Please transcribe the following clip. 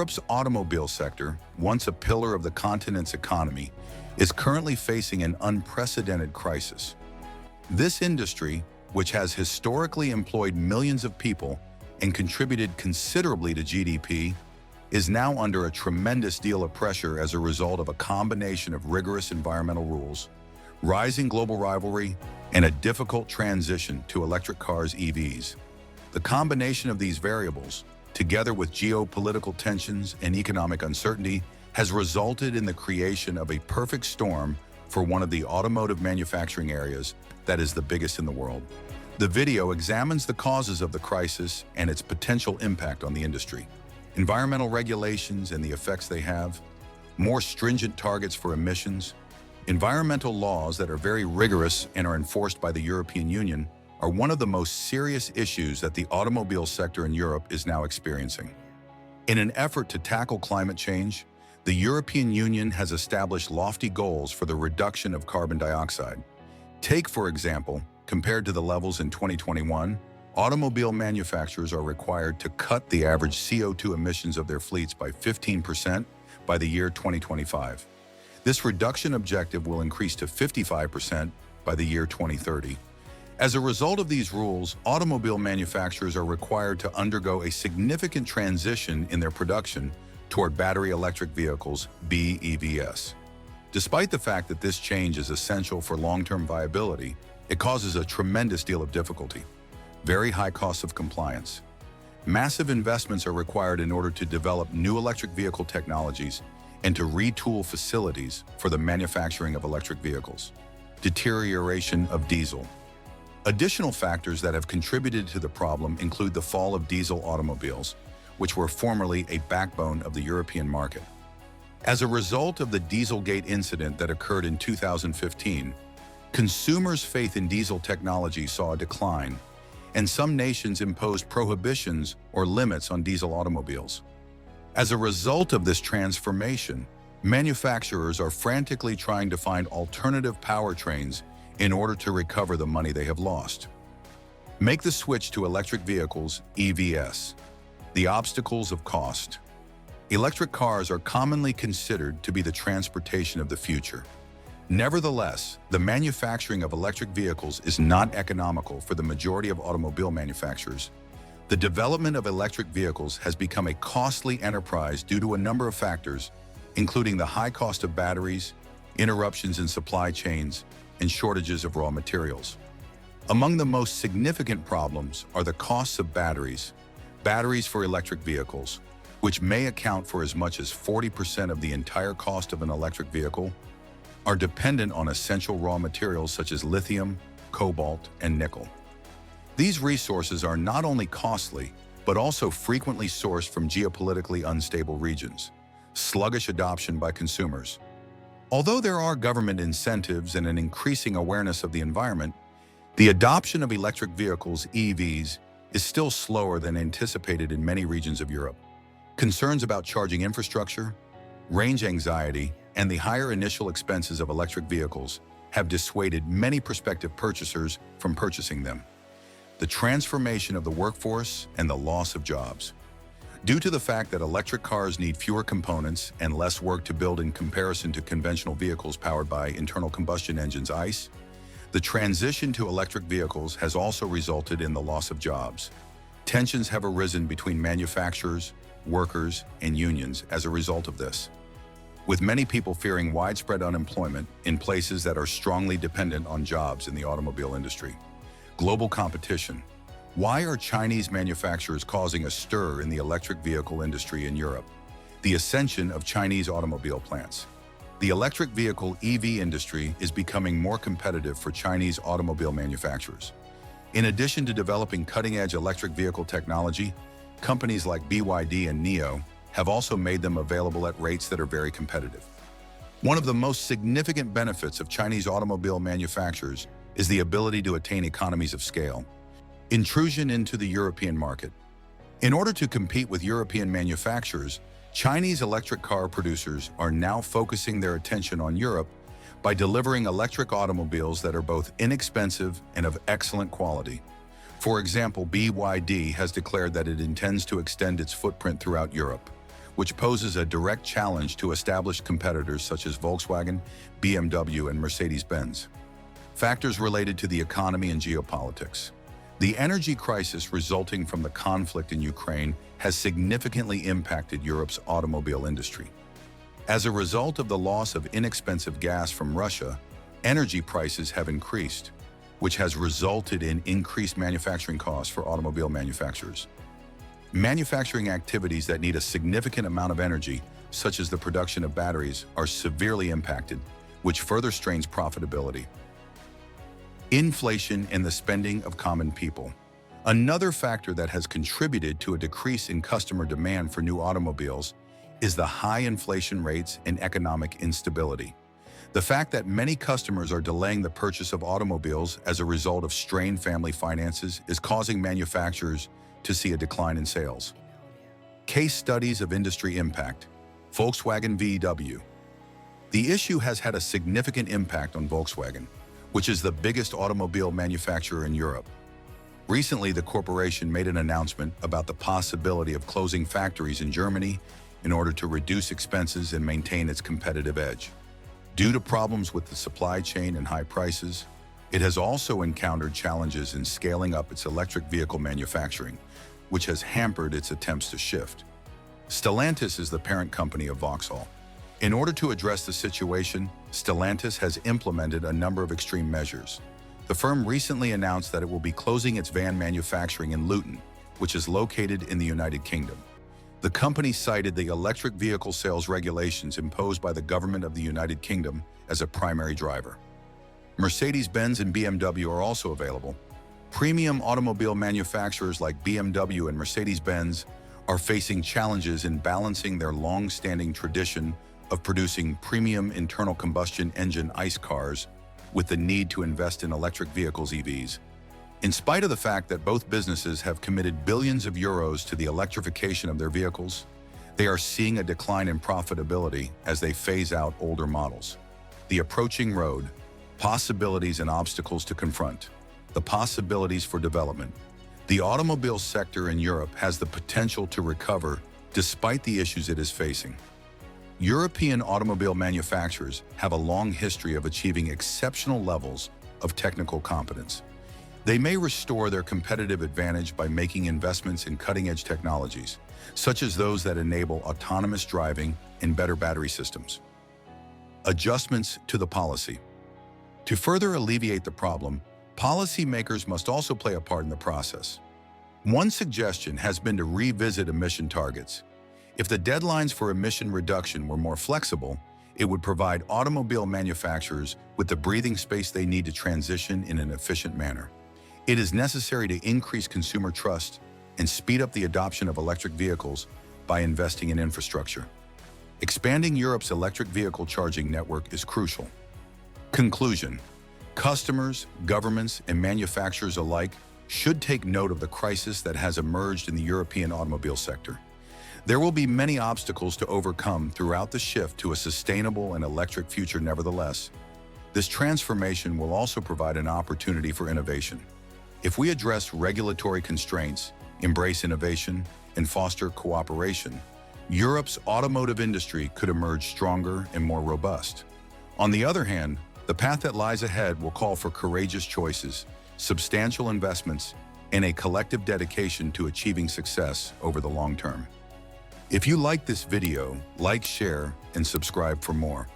Europe's automobile sector, once a pillar of the continent's economy, is currently facing an unprecedented crisis. This industry, which has historically employed millions of people and contributed considerably to GDP, is now under a tremendous deal of pressure as a result of a combination of rigorous environmental rules, rising global rivalry, and a difficult transition to electric cars (EVs). The combination of these variables, together with geopolitical tensions and economic uncertainty, has resulted in the creation of a perfect storm for one of the automotive manufacturing areas that is the biggest in the world. The video examines the causes of the crisis and its potential impact on the industry, environmental regulations and the effects they have, more stringent targets for emissions, environmental laws that are very rigorous and are enforced by the European Union are one of the most serious issues that the automobile sector in Europe is now experiencing. In an effort to tackle climate change, the European Union has established lofty goals for the reduction of carbon dioxide. Take, for example, compared to the levels in 2021, automobile manufacturers are required to cut the average CO2 emissions of their fleets by 15% by the year 2025. This reduction objective will increase to 55% by the year 2030. As a result of these rules, automobile manufacturers are required to undergo a significant transition in their production toward battery electric vehicles, BEVs. Despite the fact that this change is essential for long-term viability, it causes a tremendous deal of difficulty, very high costs of compliance. Massive investments are required in order to develop new electric vehicle technologies and to retool facilities for the manufacturing of electric vehicles. Deterioration of diesel. Additional factors that have contributed to the problem include the fall of diesel automobiles, which were formerly a backbone of the European market. As a result of the Dieselgate incident that occurred in 2015, consumers' faith in diesel technology saw a decline, and some nations imposed prohibitions or limits on diesel automobiles. As a result of this transformation, manufacturers are frantically trying to find alternative powertrains in order to recover the money they have lost. Make the switch to electric vehicles, EVs. The obstacles of cost. Electric cars are commonly considered to be the transportation of the future. Nevertheless, the manufacturing of electric vehicles is not economical for the majority of automobile manufacturers. The development of electric vehicles has become a costly enterprise due to a number of factors, including the high cost of batteries, interruptions in supply chains, and shortages of raw materials. Among the most significant problems are the costs of batteries for electric vehicles, which may account for as much as 40% of the entire cost of an electric vehicle, are dependent on essential raw materials such as lithium, cobalt, and nickel. These resources are not only costly, but also frequently sourced from geopolitically unstable regions. Sluggish adoption by consumers. Although there are government incentives and an increasing awareness of the environment, the adoption of electric vehicles, EVs, is still slower than anticipated in many regions of Europe. Concerns about charging infrastructure, range anxiety, and the higher initial expenses of electric vehicles have dissuaded many prospective purchasers from purchasing them. The transformation of the workforce and the loss of jobs. Due to the fact that electric cars need fewer components and less work to build in comparison to conventional vehicles powered by internal combustion engines (ICE, the transition to electric vehicles has also resulted in the loss of jobs. Tensions have arisen between manufacturers, workers, and unions as a result of this, with many people fearing widespread unemployment in places that are strongly dependent on jobs in the automobile industry. Global competition. Why are Chinese manufacturers causing a stir in the electric vehicle industry in Europe? The ascension of Chinese automobile plants. The electric vehicle EV industry is becoming more competitive for Chinese automobile manufacturers. In addition to developing cutting-edge electric vehicle technology, companies like BYD and NIO have also made them available at rates that are very competitive. One of the most significant benefits of Chinese automobile manufacturers is the ability to attain economies of scale. Intrusion into the European market. In order to compete with European manufacturers, Chinese electric car producers are now focusing their attention on Europe by delivering electric automobiles that are both inexpensive and of excellent quality. For example, BYD has declared that it intends to extend its footprint throughout Europe, which poses a direct challenge to established competitors such as Volkswagen, BMW, and Mercedes-Benz. Factors related to the economy and geopolitics. The energy crisis resulting from the conflict in Ukraine has significantly impacted Europe's automobile industry. As a result of the loss of inexpensive gas from Russia, energy prices have increased, which has resulted in increased manufacturing costs for automobile manufacturers. Manufacturing activities that need a significant amount of energy, such as the production of batteries, are severely impacted, which further strains profitability. Inflation and the spending of common people. Another factor that has contributed to a decrease in customer demand for new automobiles is the high inflation rates and economic instability. The fact that many customers are delaying the purchase of automobiles as a result of strained family finances is causing manufacturers to see a decline in sales. Case studies of industry impact. Volkswagen VW. The issue has had a significant impact on Volkswagen, which is the biggest automobile manufacturer in Europe. Recently, the corporation made an announcement about the possibility of closing factories in Germany in order to reduce expenses and maintain its competitive edge. Due to problems with the supply chain and high prices, it has also encountered challenges in scaling up its electric vehicle manufacturing, which has hampered its attempts to shift. Stellantis is the parent company of Vauxhall. In order to address the situation, Stellantis has implemented a number of extreme measures. The firm recently announced that it will be closing its van manufacturing in Luton, which is located in the United Kingdom. The company cited the electric vehicle sales regulations imposed by the government of the United Kingdom as a primary driver. Mercedes-Benz and BMW are also available. Premium automobile manufacturers like BMW and Mercedes-Benz are facing challenges in balancing their long-standing tradition of producing premium internal combustion engine ICE cars with the need to invest in electric vehicles EVs. In spite of the fact that both businesses have committed billions of euros to the electrification of their vehicles, they are seeing a decline in profitability as they phase out older models. The approaching road, possibilities and obstacles to confront. The possibilities for development. The automobile sector in Europe has the potential to recover despite the issues it is facing. European automobile manufacturers have a long history of achieving exceptional levels of technical competence. They may restore their competitive advantage by making investments in cutting-edge technologies, such as those that enable autonomous driving and better battery systems. Adjustments to the policy. To further alleviate the problem, policymakers must also play a part in the process. One suggestion has been to revisit emission targets. If the deadlines for emission reduction were more flexible, it would provide automobile manufacturers with the breathing space they need to transition in an efficient manner. It is necessary to increase consumer trust and speed up the adoption of electric vehicles by investing in infrastructure. Expanding Europe's electric vehicle charging network is crucial. Conclusion. Customers, governments, and manufacturers alike should take note of the crisis that has emerged in the European automobile sector. There will be many obstacles to overcome throughout the shift to a sustainable and electric future. Nevertheless, this transformation will also provide an opportunity for innovation. If we address regulatory constraints, embrace innovation, and foster cooperation, Europe's automotive industry could emerge stronger and more robust. On the other hand, the path that lies ahead will call for courageous choices, substantial investments, and a collective dedication to achieving success over the long term. If you like this video, like, share, and subscribe for more.